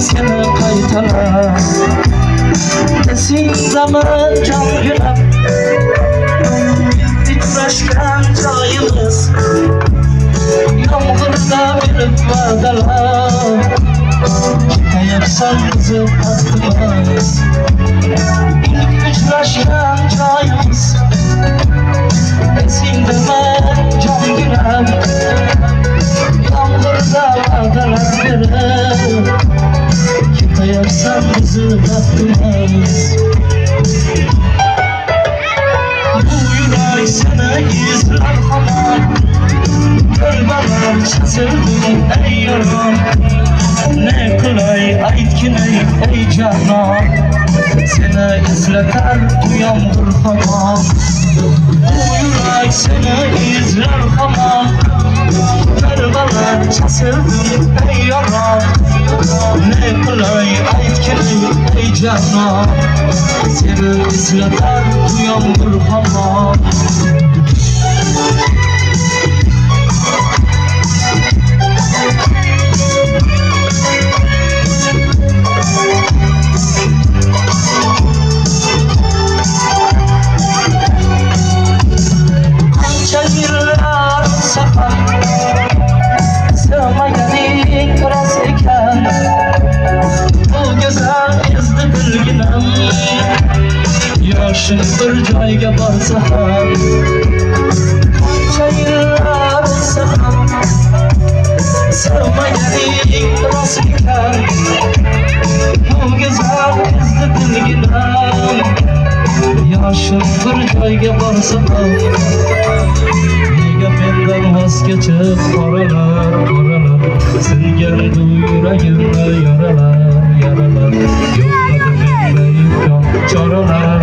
seni qaytalar. Esingdami jon günüm, bitmashgan joyimiz, yomg'irda berib va'dalar. Ketayapsan qizib baxtimiz, ilk uchrashgan joyimiz. Esingdami jon günüm, yomg'irda va'dalar berib, ketayapsan qizib baxtimiz. Bu yurak seni izlar hamon, kırbalar çizildim ey yaram. Ne qilay aytgin ey canon, seni izlatar bu yomg'ir hamon. Bu yurak seni izlar hamon, kırbalar çizildim ey yaram. Ne qilay aytgin ey canon, seni izlatar bu yomg'ir hamon. Yoshing bir joyga borsa ham, qancha yillar o'tsa ham, sevmaganing rost ekan. Bu go'zal qizni bilginam, yoshing bir joyga borsa ham, nega mendan voz kechib qoralar, singan bu yuragimda yaralar. Yo'qmidi menda imkon, choralar.